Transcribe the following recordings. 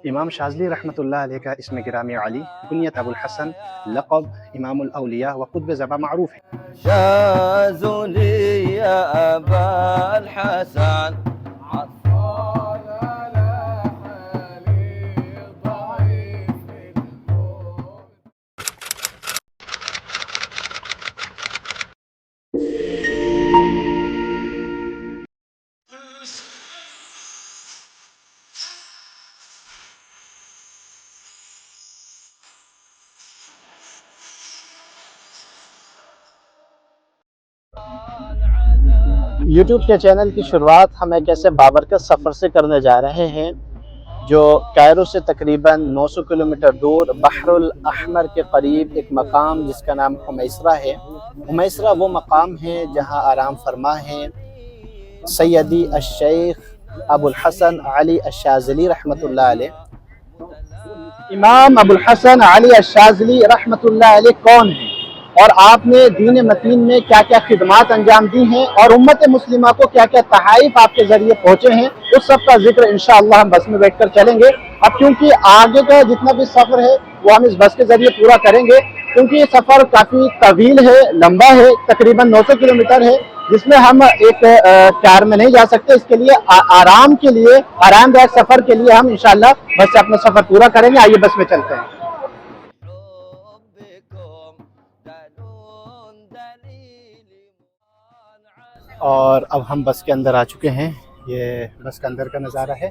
امام شاذلی رحمۃ اللہ علیہ کا اسم گرامی علی، کنیت ابو الحسن، لقب امام الاولیاء و قطب زمان معروف ہے۔ شاذلی یا ابا الحسن یوٹیوب کے چینل کی شروعات ہم ایک ایسے بابرکت سفر سے کرنے جا رہے ہیں جو کائرو سے تقریباً 900 کلومیٹر دور بحر الاحمر کے قریب ایک مقام جس کا نام حمیسرہ ہے۔ حمیسرہ وہ مقام ہے جہاں آرام فرما ہیں سیدی الشیخ ابو الحسن علی الشاذلی رحمۃ اللہ علیہ۔ امام ابو الحسن علی الشاذلی رحمۃ اللہ علیہ کون ہیں اور آپ نے دین متین میں کیا کیا خدمات انجام دی ہیں اور امت مسلمہ کو کیا کیا تحائف آپ کے ذریعے پہنچے ہیں، اس سب کا ذکر انشاءاللہ ہم بس میں بیٹھ کر چلیں گے۔ اب کیونکہ آگے کا جتنا بھی سفر ہے وہ ہم اس بس کے ذریعے پورا کریں گے، کیونکہ یہ سفر کافی طویل ہے، لمبا ہے، تقریباً 900 کلومیٹر ہے، جس میں ہم ایک کار میں نہیں جا سکتے۔ اس کے لیے آرام کے لیے، آرام دہ سفر کے لیے ہم انشاءاللہ بس سے اپنا سفر پورا کریں گے۔ آئیے بس میں چلتے ہیں۔ اور اب ہم بس کے اندر آ چکے ہیں۔ یہ بس کا اندر کا نظارہ ہے،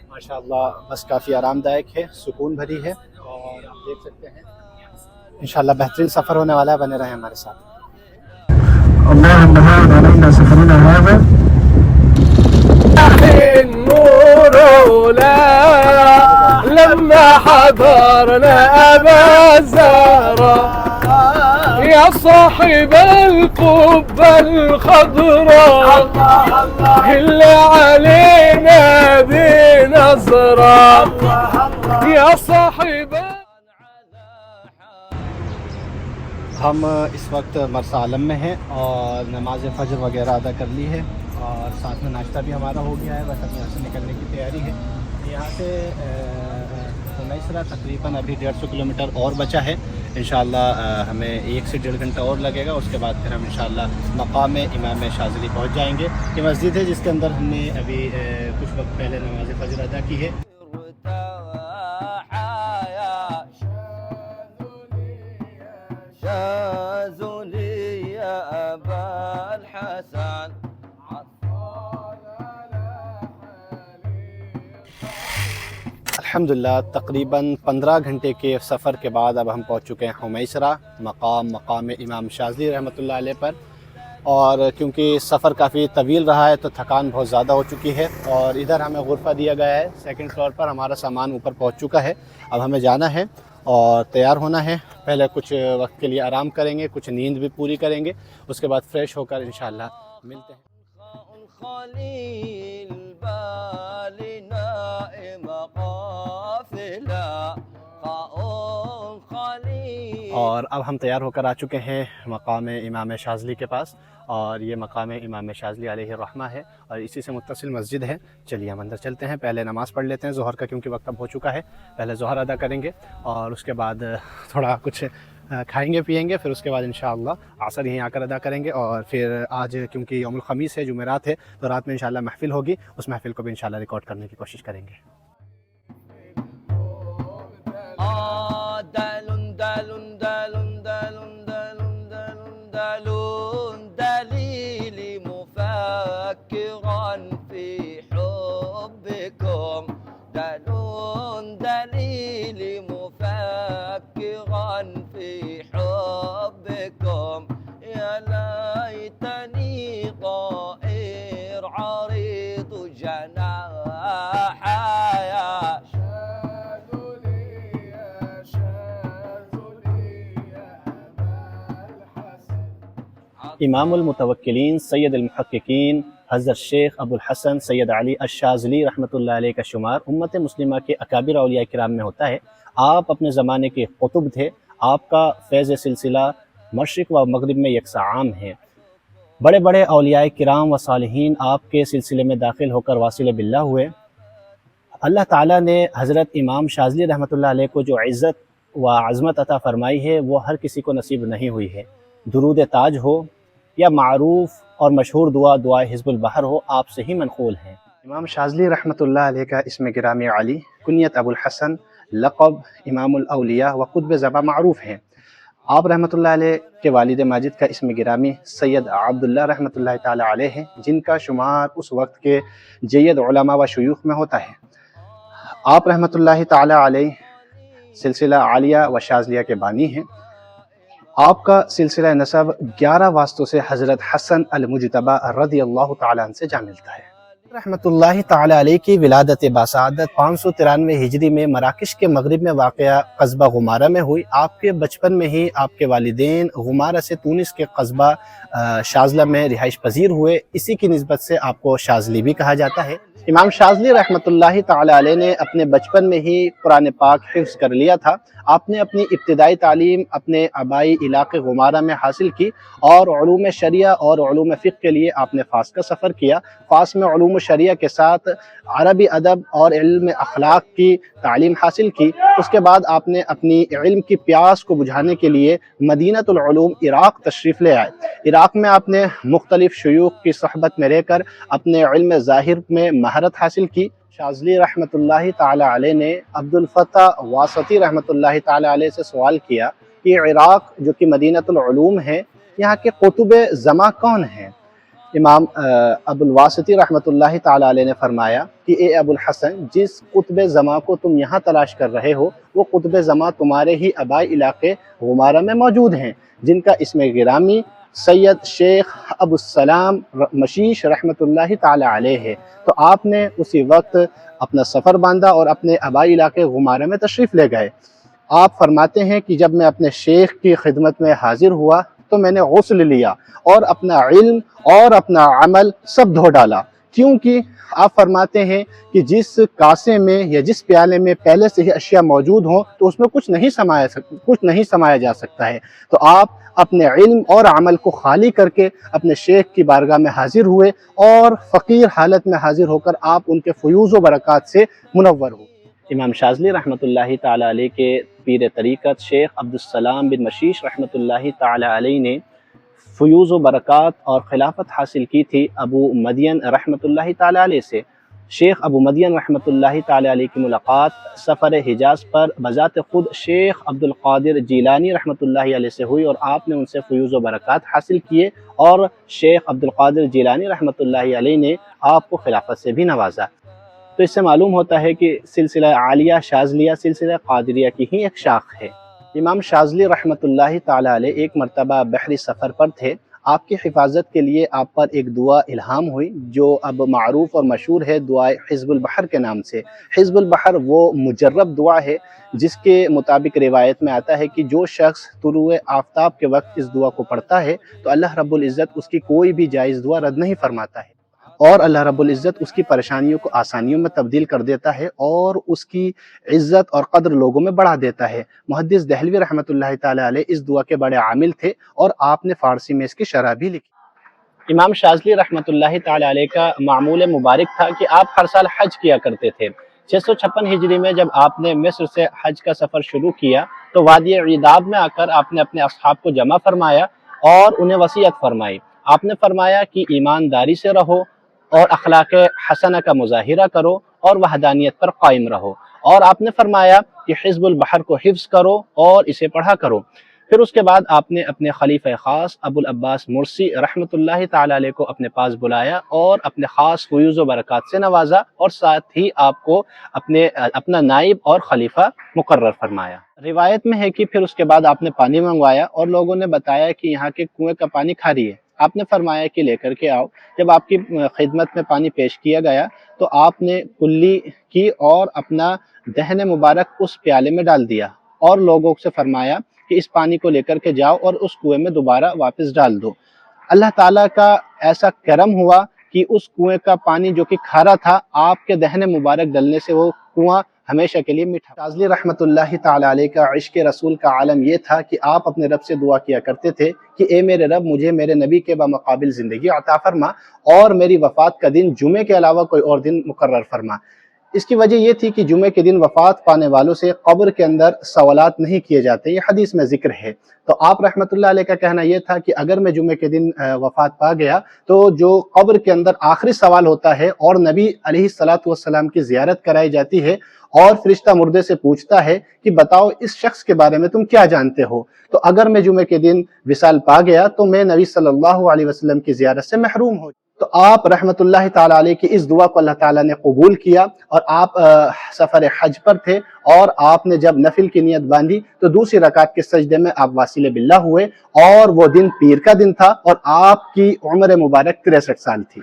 ماشاءاللہ بس کافی آرام دائک ہے، سکون بھری ہے، اور آپ دیکھ سکتے ہیں انشاءاللہ بہترین سفر ہونے والا ہے، بنے رہیں ہمارے ساتھ۔ لما حضرنا أبا الزهراء يا صاحب القبة الخضراء هل علينا بنظرة يا صاحب۔ ہم اس وقت مرسا عالم میں ہیں اور نماز فجر وغیرہ ادا کر لی ہے، اور ساتھ میں ناشتہ بھی ہمارا ہو گیا ہے، بس اب یہاں سے نکلنے کی تیاری ہے۔ یہاں سے حمیسرہ تقریباً ابھی 150 کلومیٹر اور بچا ہے، انشاءاللہ ہمیں 1 سے 1.5 گھنٹہ اور لگے گا، اس کے بعد پھر ہم انشاءاللہ مقام امام شاذلی پہنچ جائیں گے۔ یہ مسجد ہے جس کے اندر ہم نے ابھی کچھ وقت پہلے نماز فجر ادا کی ہے۔ الحمدللہ تقریباً 15 گھنٹے کے سفر کے بعد اب ہم پہنچ چکے ہیں حمیسرہ، مقام امام شاذلی رحمۃ اللہ علیہ پر۔ اور کیونکہ سفر کافی طویل رہا ہے تو تھکان بہت زیادہ ہو چکی ہے، اور ادھر ہمیں غرفہ دیا گیا ہے 2nd فلور پر، ہمارا سامان اوپر پہنچ چکا ہے۔ اب ہمیں جانا ہے اور تیار ہونا ہے، پہلے کچھ وقت کے لیے آرام کریں گے، کچھ نیند بھی پوری کریں گے، اس کے بعد فریش ہو کر انشاءاللہ ملتے ہیں۔ اور اب ہم تیار ہو کر آ چکے ہیں مقام امام شاذلی کے پاس، اور یہ مقام امام شاذلی علیہ الرحمہ ہے اور اسی سے متصل مسجد ہے۔ چلیے ہم اندر چلتے ہیں، پہلے نماز پڑھ لیتے ہیں ظہر کا، کیونکہ وقت اب ہو چکا ہے۔ پہلے ظہر ادا کریں گے اور اس کے بعد تھوڑا کچھ کھائیں گے پیئیں گے، پھر اس کے بعد انشاءاللہ عصر یہیں آ کر ادا کریں گے۔ اور پھر آج کیونکہ یوم الخمیس ہے، جمعرات ہے، تو رات میں انشاءاللہ محفل ہوگی، اس محفل کو بھی انشاءاللہ ریکارڈ کرنے کی کوشش کریں گے۔ امام المتوکلین سید المحققین حضرت شیخ ابو الحسن سید علی الشاذلی رحمۃ اللہ علیہ کا شمار امت مسلمہ کے اکابر اولیاء کرام میں ہوتا ہے۔ آپ اپنے زمانے کے قطب تھے، آپ کا فیض سلسلہ مشرق و مغرب میں یکساں عام ہے۔ بڑے بڑے اولیاء کرام و صالحین آپ کے سلسلے میں داخل ہو کر واصل باللہ ہوئے۔ اللہ تعالیٰ نے حضرت امام شاذلی رحمۃ اللہ علیہ کو جو عزت و عظمت عطا فرمائی ہے وہ ہر کسی کو نصیب نہیں ہوئی ہے۔ درود تاج ہو یا معروف اور مشہور دعا دعائے حزب البحر ہو، آپ سے ہی منقول ہیں۔ امام شاذلی رحمۃ اللہ علیہ کا اسم گرامی علی، کنیت ابو الحسن، لقب امام الاولیاء و قطب زبا معروف ہیں۔ آپ رحمۃ اللہ علیہ کے والد ماجد کا اسم گرامی سید عبداللہ رحمۃ اللہ تعالی علیہ ہیں، جن کا شمار اس وقت کے جید علماء و شیوخ میں ہوتا ہے۔ آپ رحمۃ اللہ تعالی علیہ سلسلہ عالیہ و شاذلیہ کے بانی ہیں۔ آپ کا سلسلہ نسب 11 واسطوں سے حضرت حسن المجتبی رضی اللہ تعالیٰ عنہ سے جا ملتا ہے۔ رحمۃ اللہ تعالی علیہ کی ولادت باسعادت 593 ہجری میں مراکش کے مغرب میں واقع قصبہ غمارہ میں ہوئی۔ آپ کے بچپن میں ہی آپ کے والدین غمارہ سے تونس کے قصبہ شاذلہ میں رہائش پذیر ہوئے، اسی کی نسبت سے آپ کو شاذلی بھی کہا جاتا ہے۔ امام شاذلی رحمۃ اللہ تعالی علیہ نے اپنے بچپن میں ہی قرآن پاک حفظ کر لیا تھا۔ آپ نے اپنی ابتدائی تعلیم اپنے آبائی علاقے غمارہ میں حاصل کی اور علوم شریعہ اور علوم فقہ کے لیے آپ نے فاس کا سفر کیا۔ فاس میں علوم شریعہ کے ساتھ عربی ادب اور علم اخلاق کی تعلیم حاصل کی۔ اس کے بعد آپ نے اپنی علم کی پیاس کو بجھانے کے لیے مدینۃ العلوم عراق تشریف لے آئے۔ عراق میں آپ نے مختلف شیوخ کی صحبت میں رہ کر اپنے علم ظاہر میں مہارت حاصل کی۔ شاذلی رحمۃ اللہ تعالی علیہ نے عبدالفتح واسطی رحمۃ اللہ تعالی علیہ سے سوال کیا کہ عراق جو کہ مدینۃ العلوم ہے، یہاں کے قطب زماں کون ہیں؟ امام ابوالواسطی رحمۃ اللہ تعالی علیہ نے فرمایا کہ اے ابو الحسن، جس قطب زماں کو تم یہاں تلاش کر رہے ہو وہ قطب زماں تمہارے ہی آبائی علاقے غمارہ میں موجود ہیں، جن کا اسم گرامی سید شیخ ابو السلام مشیش رحمۃ اللہ تعالی علیہ ہے۔ تو آپ نے اسی وقت اپنا سفر باندھا اور اپنے آبائی علاقے غمارہ میں تشریف لے گئے۔ آپ فرماتے ہیں کہ جب میں اپنے شیخ کی خدمت میں حاضر ہوا تو میں نے غسل لیا اور اپنا علم اور اپنا عمل سب دھو ڈالا، کیونکہ آپ فرماتے ہیں کہ جس کاسے میں یا جس پیالے میں پہلے سے ہی اشیاء موجود ہوں تو اس میں کچھ نہیں سمایا جا سکتا ہے۔ تو آپ اپنے علم اور عمل کو خالی کر کے اپنے شیخ کی بارگاہ میں حاضر ہوئے اور فقیر حالت میں حاضر ہو کر آپ ان کے فیوض و برکات سے منور ہوئے۔ امام شاذلی رحمۃ اللہ تعالی علیہ کے پیر طریقت شیخ عبدالسلام بن مشیش رحمۃ اللہ تعالی علیہ نے فیوض و برکات اور خلافت حاصل کی تھی ابو مدین رحمۃ اللہ تعالی علیہ سے۔ شیخ ابو مدین رحمۃ اللہ تعالی علیہ کی ملاقات سفر حجاز پر بذات خود شیخ عبدالقادر جیلانی رحمۃ اللہ علیہ سے ہوئی اور آپ نے ان سے فیوض و برکات حاصل کیے اور شیخ عبدالقادر جیلانی رحمۃ اللہ علیہ نے آپ کو خلافت سے بھی نوازا۔ تو اس سے معلوم ہوتا ہے کہ سلسلہ عالیہ شاذلیہ سلسلہ قادریہ کی ہی ایک شاخ ہے۔ امام شاذلی رحمۃ اللہ تعالی علیہ ایک مرتبہ بحری سفر پر تھے۔ آپ کی حفاظت کے لیے آپ پر ایک دعا الہام ہوئی جو اب معروف اور مشہور ہے دعائے حزب البحر کے نام سے۔ حزب البحر وہ مجرب دعا ہے جس کے مطابق روایت میں آتا ہے کہ جو شخص طلوع آفتاب کے وقت اس دعا کو پڑھتا ہے تو اللہ رب العزت اس کی کوئی بھی جائز دعا رد نہیں فرماتا ہے، اور اللہ رب العزت اس کی پریشانیوں کو آسانیوں میں تبدیل کر دیتا ہے اور اس کی عزت اور قدر لوگوں میں بڑھا دیتا ہے۔ محدث دہلوی رحمۃ اللہ تعالی علیہ اس دعا کے بڑے عامل تھے اور آپ نے فارسی میں اس کی شرح بھی لکھی۔ امام شاذلی رحمۃ اللہ تعالی علیہ کا معمول مبارک تھا کہ آپ ہر سال حج کیا کرتے تھے۔ 656 ہجری میں جب آپ نے مصر سے حج کا سفر شروع کیا تو وادی عیداب میں آ کر آپ نے اپنے اصحاب کو جمع فرمایا اور انہیں وصیت فرمائی۔ آپ نے فرمایا کہ ایمانداری سے رہو اور اخلاق حسنہ کا مظاہرہ کرو اور وحدانیت پر قائم رہو، اور آپ نے فرمایا کہ حزب البحر کو حفظ کرو اور اسے پڑھا کرو۔ پھر اس کے بعد آپ نے اپنے خلیفہ خاص ابو العباس مرسی رحمۃ اللہ تعالی علیہ کو اپنے پاس بلایا اور اپنے خاص فیوض و برکات سے نوازا اور ساتھ ہی آپ کو اپنا نائب اور خلیفہ مقرر فرمایا۔ روایت میں ہے کہ پھر اس کے بعد آپ نے پانی منگوایا اور لوگوں نے بتایا کہ یہاں کے کنویں کا پانی کھاری ہے۔ آپ نے فرمایا کہ لے کر کے آؤ۔ جب آپ کی خدمت میں پانی پیش کیا گیا تو آپ نے کلی کی اور اپنا دہن مبارک اس پیالے میں ڈال دیا اور لوگوں سے فرمایا کہ اس پانی کو لے کر کے جاؤ اور اس کنویں میں دوبارہ واپس ڈال دو۔ اللہ تعالیٰ کا ایسا کرم ہوا کہ اس کنویں کا پانی جو کہ کھارا تھا، آپ کے دہن مبارک ڈلنے سے وہ کنواں ہمیشہ کے لیے مٹھا۔ شاذلی رحمۃ اللہ تعالی علیہ کا عشق رسول کا عالم یہ تھا کہ آپ اپنے رب سے دعا کیا کرتے تھے کہ اے میرے رب مجھے میرے نبی کے بمقابل زندگی عطا فرما اور میری وفات کا دن جمعے کے علاوہ کوئی اور دن مقرر فرما۔ اس کی وجہ یہ تھی کہ جمعے کے دن وفات پانے والوں سے قبر کے اندر سوالات نہیں کیے جاتے، یہ حدیث میں ذکر ہے۔ تو آپ رحمۃ اللہ علیہ کا کہنا یہ تھا کہ اگر میں جمعے کے دن وفات پا گیا تو جو قبر کے اندر آخری سوال ہوتا ہے اور نبی علیہ الصلوۃ والسلام کی زیارت کرائی جاتی ہے اور فرشتہ مردے سے پوچھتا ہے کہ بتاؤ اس شخص کے بارے میں تم کیا جانتے ہو، تو اگر میں جمعے کے دن وصال پا گیا تو میں نبی صلی اللہ علیہ وسلم کی زیارت سے محروم ہو۔ تو آپ رحمۃ اللہ تعالی علیہ کی اس دعا کو اللہ تعالیٰ نے قبول کیا، اور آپ سفر حج پر تھے اور آپ نے جب نفل کی نیت باندھی تو دوسری رکعت کے سجدے میں آپ واصل باللہ ہوئے، اور وہ دن پیر کا دن تھا اور آپ کی عمر مبارک 63 سال تھی۔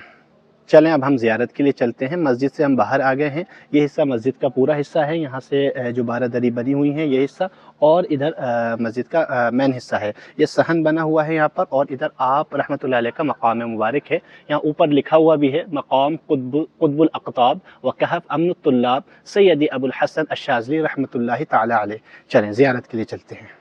چلیں اب ہم زیارت کے لیے چلتے ہیں۔ مسجد سے ہم باہر آ گئے ہیں، یہ حصہ مسجد کا پورا حصہ ہے، یہاں سے جو 12 دری بنی ہوئی ہیں یہ حصہ، اور ادھر مسجد کا مین حصہ ہے، یہ صحن بنا ہوا ہے یہاں پر، اور ادھر آپ رحمۃ اللہ علیہ کا مقام مبارک ہے، یہاں اوپر لکھا ہوا بھی ہے مقام قطب الاقطاب وکہف امن الطلاب سیدی ابو الحسن الشاذلی رحمۃ اللہ تعالی علیہ۔ چلیں زیارت کے لیے چلتے ہیں۔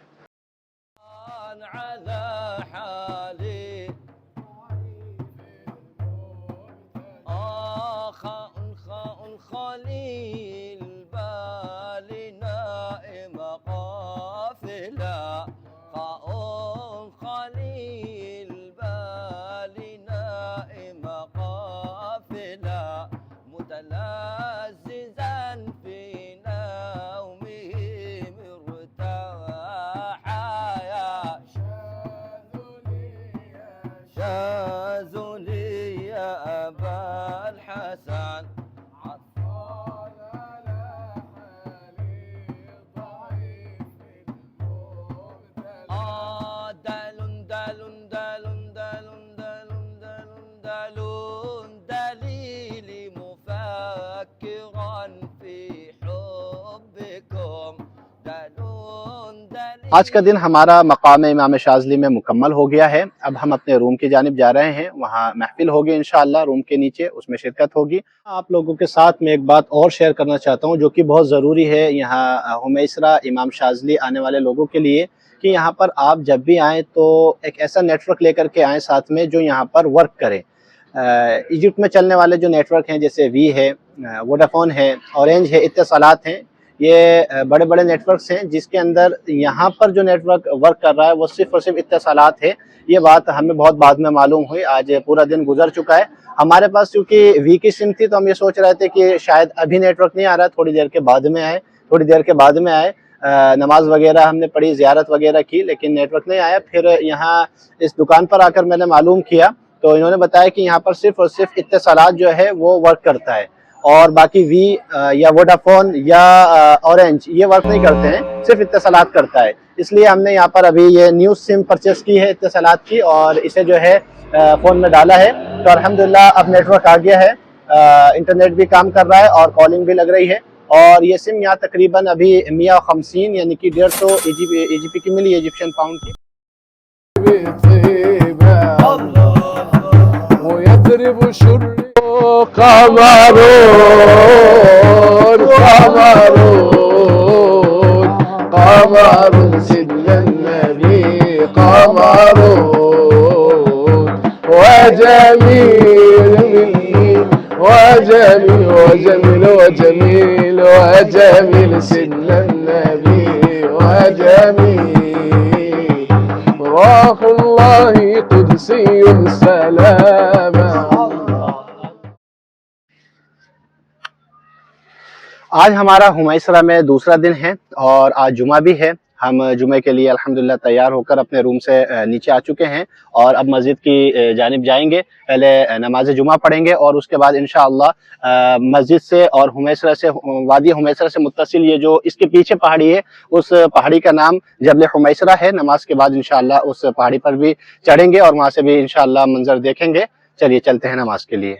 آج کا دن ہمارا مقام امام شاذلی میں مکمل ہو گیا ہے۔ اب ہم اپنے روم کی جانب جا رہے ہیں، وہاں محفل ہوگی انشاءاللہ روم کے نیچے، اس میں شرکت ہوگی۔ آپ لوگوں کے ساتھ میں ایک بات اور شیئر کرنا چاہتا ہوں جو کہ بہت ضروری ہے یہاں ہمیسرہ امام شاذلی آنے والے لوگوں کے لیے، کہ یہاں پر آپ جب بھی آئیں تو ایک ایسا نیٹ ورک لے کر کے آئیں ساتھ میں جو یہاں پر ورک کرے۔ ایجپٹ میں چلنے والے جو نیٹ ورک ہیں جیسے وی ہے، ووڈافون ہے، اورینج ہے، اتصالات ہیں، یہ بڑے بڑے نیٹ ورکس ہیں جس کے اندر یہاں پر جو نیٹ ورک ورک کر رہا ہے وہ صرف اور صرف اتصالات ہے۔ یہ بات ہمیں بہت بعد میں معلوم ہوئی، آج پورا دن گزر چکا ہے۔ ہمارے پاس چونکہ وی کی سم تھی تو ہم یہ سوچ رہے تھے کہ شاید ابھی نیٹ ورک نہیں آ رہا ہے، تھوڑی دیر کے بعد میں آئے، نماز وغیرہ ہم نے پڑھی، زیارت وغیرہ کی، لیکن نیٹ ورک نہیں آیا۔ پھر یہاں اس دکان پر آ کر میں نے معلوم کیا تو انہوں نے بتایا کہ یہاں پر صرف اور صرف اتصالات جو ہے وہ ورک کرتا ہے، اور باقی وی یا ووڈافون یا اورینج یہ ورک نہیں کرتے ہیں، صرف اتصالات کرتا ہے۔ اس لیے ہم نے یہاں پر ابھی یہ نیو سم پرچیز کی ہے اتصالات کی، اور اسے جو ہے فون میں ڈالا ہے، تو الحمدللہ اب نیٹ ورک آ گیا ہے، انٹرنیٹ بھی کام کر رہا ہے اور کالنگ بھی لگ رہی ہے۔ اور یہ سم یہاں تقریباً ابھی 150 یعنی کہ 150 ای جی پی کی ملی، ایجپشن پاؤنڈ کی۔ ويضرب شر قمر سيدنا النبي قمر وجميل سيدنا النبي وجميل روح الله قدسي سلام۔ آج ہمارا ہمیسرہ میں دوسرا دن ہے اور آج جمعہ بھی ہے۔ ہم جمعے کے لیے الحمدللہ تیار ہو کر اپنے روم سے نیچے آ چکے ہیں اور اب مسجد کی جانب جائیں گے، پہلے نماز جمعہ پڑھیں گے اور اس کے بعد انشاءاللہ مسجد سے اور ہمیسرہ سے، وادی ہمیسرہ سے متصل یہ جو اس کے پیچھے پہاڑی ہے، اس پہاڑی کا نام جبل ہمیسرہ ہے۔ نماز کے بعد انشاءاللہ اس پہاڑی پر بھی چڑھیں گے اور وہاں سے بھی انشاءاللہ منظر دیکھیں گے۔ چلیے چلتے ہیں نماز کے لیے۔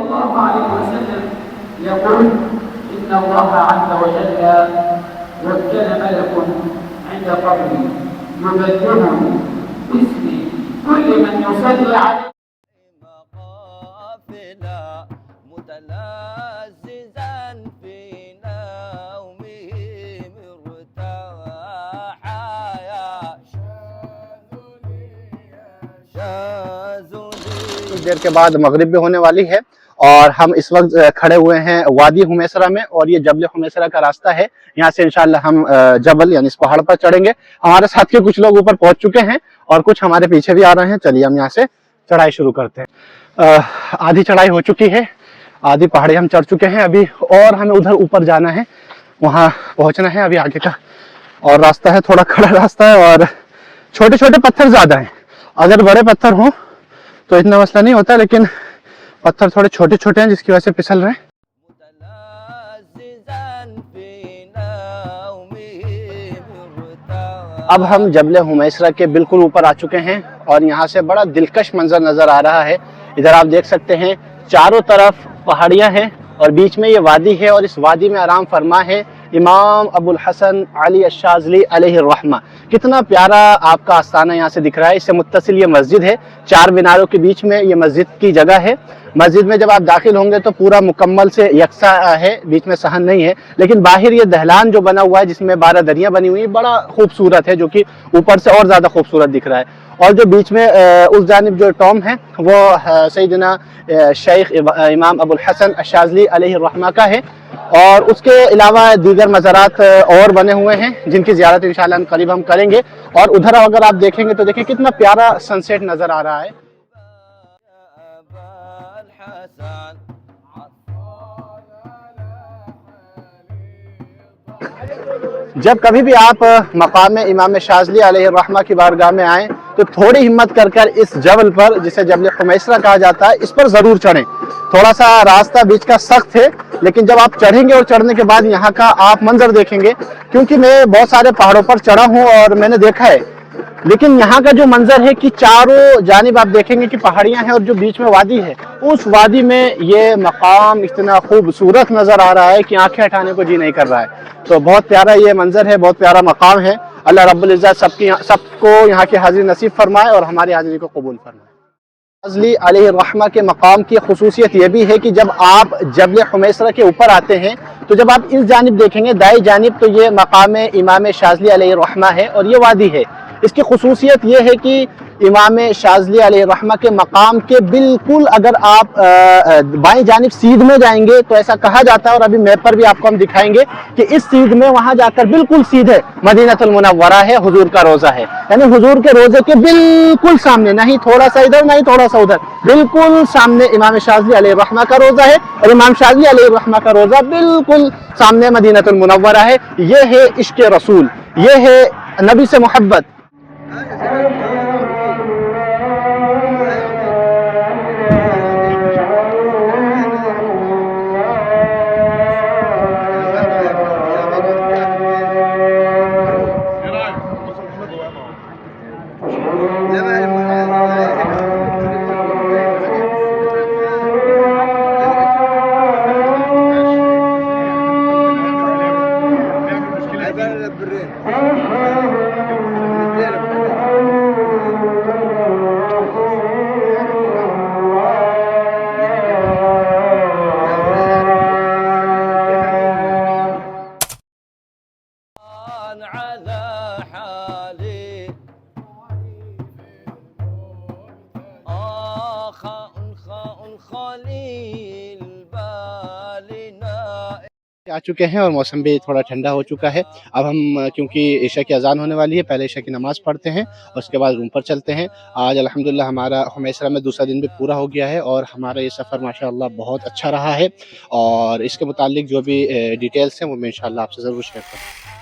الله عليه وسلم يقول إن الله عز وجل وكل ملك عند قبري يبلغني باسم كل من يصلي عليه مقافلا متلذذا في نومه مرتاحا يا شاذلي کچھ دیر کے بعد مغرب بھی ہونے والی ہے اور ہم اس وقت کھڑے ہوئے ہیں وادی حمیسرہ میں، اور یہ جبل حمیسرہ کا راستہ ہے۔ یہاں سے انشاءاللہ ہم جبل یعنی اس پہاڑ پر چڑھیں گے۔ ہمارے ساتھ کے کچھ لوگ اوپر پہنچ چکے ہیں اور کچھ ہمارے پیچھے بھی آ رہے ہیں۔ چلیے ہم یہاں سے چڑھائی شروع کرتے ہیں۔ آدھی چڑھائی ہو چکی ہے، آدھی پہاڑی ہم چڑھ چکے ہیں ابھی، اور ہمیں ادھر اوپر جانا ہے، وہاں پہنچنا ہے ابھی آگے کا اور راستہ ہے، تھوڑا کھڑا راستہ ہے اور چھوٹے چھوٹے پتھر زیادہ ہیں۔ اگر بڑے پتھر ہوں تو اتنا مسئلہ نہیں ہوتا، لیکن پتھر تھوڑے چھوٹے چھوٹے ہیں جس کی وجہ سے پھسل رہے ہیں۔ متلذذا في نومه مرتاحا اب ہم جبل حمیسرہ کے بالکل اوپر آ چکے ہیں اور یہاں سے بڑا دلکش منظر نظر آ رہا ہے۔ ادھر آپ دیکھ سکتے ہیں چاروں طرف پہاڑیاں ہیں اور بیچ میں یہ وادی ہے، اور اس وادی میں آرام فرما ہے امام ابو الحسن علی الشاذلی علیہ الرحمہ۔ کتنا پیارا آپ کا آستانہ یہاں سے دکھ رہا ہے۔ اس سے متصل یہ مسجد ہے، 4 میناروں کے بیچ میں یہ مسجد کی جگہ ہے۔ مسجد میں جب آپ داخل ہوں گے تو پورا مکمل سے یکساں ہے، بیچ میں صحن نہیں ہے، لیکن باہر یہ دہلان جو بنا ہوا ہے جس میں 12 دریاں بنی ہوئی ہیں، بڑا خوبصورت ہے، جو کہ اوپر سے اور زیادہ خوبصورت دکھ رہا ہے۔ اور جو بیچ میں اس جانب جو ٹوم ہے وہ سیدنا شیخ امام ابو الحسن الشاذلی علیہ الرحمہ کا ہے، اور اس کے علاوہ دیگر مزارات اور بنے ہوئے ہیں جن کی زیارت انشاءاللہ قریب ہم کریں گے۔ اور ادھر اگر آپ دیکھیں گے تو دیکھیں کتنا پیارا سن سیٹ نظر آ رہا ہے۔ أبا الحسن جب کبھی بھی آپ مقام امام شاذلی علیہ الرحمہ کی بارگاہ میں آئیں تو تھوڑی ہمت کر اس جبل پر، جسے جبل حمیسرہ کہا جاتا ہے، اس پر ضرور چڑھیں۔ تھوڑا سا راستہ بیچ کا سخت ہے، لیکن جب آپ چڑھیں گے اور چڑھنے کے بعد یہاں کا آپ منظر دیکھیں گے، کیونکہ میں بہت سارے پہاڑوں پر چڑھا ہوں اور میں نے دیکھا ہے، لیکن یہاں کا جو منظر ہے کہ چاروں جانب آپ دیکھیں گے کہ پہاڑیاں ہیں اور جو بیچ میں وادی ہے، اس وادی میں یہ مقام اتنا خوبصورت نظر آ رہا ہے کہ آنکھیں ہٹانے کو جی نہیں کر رہا ہے۔ تو بہت پیارا یہ منظر ہے، بہت پیارا مقام ہے۔ اللہ رب العزت سب کو یہاں کی حاضری نصیب فرمائے اور ہماری حاضری کو قبول فرمائے۔ شاذلی علیہ الرحمہ کے مقام کی خصوصیت یہ بھی ہے کہ جب آپ جبل حمیسرہ کے اوپر آتے ہیں تو جب آپ اس جانب دیکھیں گے دائیں جانب، تو یہ مقام امام شاذلی علیہ الرحمہ ہے اور یہ وادی ہے۔ اس کی خصوصیت یہ ہے کہ امام شاذلی علیہ الرحمہ کے مقام کے بالکل اگر آپ بائیں جانب سیدھ میں جائیں گے تو ایسا کہا جاتا ہے، اور ابھی میپ پر بھی آپ کو ہم دکھائیں گے کہ اس سیدھ میں وہاں جا کر بالکل سیدھے مدینہ المنورہ ہے، حضور کا روضہ ہے، یعنی حضور کے روضے کے بالکل سامنے، نہ ہی تھوڑا سا ادھر نہ ہی تھوڑا سا ادھر، بالکل سامنے امام شاذلی علیہ الرحمہ کا روضہ ہے، اور امام شاذلی علیہ الرحمہ کا روضہ بالکل سامنے مدینہ المنورہ ہے۔ یہ ہے عشق رسول، یہ ہے نبی سے محبت۔ على حالي خاء خليل بالنا۔ آ چکے ہیں اور موسم بھی تھوڑا ٹھنڈا ہو چکا ہے۔ اب ہم کیونکہ عشاء کی اذان ہونے والی ہے، پہلے عشاء کی نماز پڑھتے ہیں اور اس کے بعد روم پر چلتے ہیں۔ آج الحمدللہ ہمارا حمیسرہ میں دوسرا دن بھی پورا ہو گیا ہے اور ہمارا یہ سفر ماشاءاللہ بہت اچھا رہا ہے، اور اس کے متعلق جو بھی ڈیٹیلز ہیں وہ میں انشاءاللہ آپ سے ضرور شیئر کروں گا۔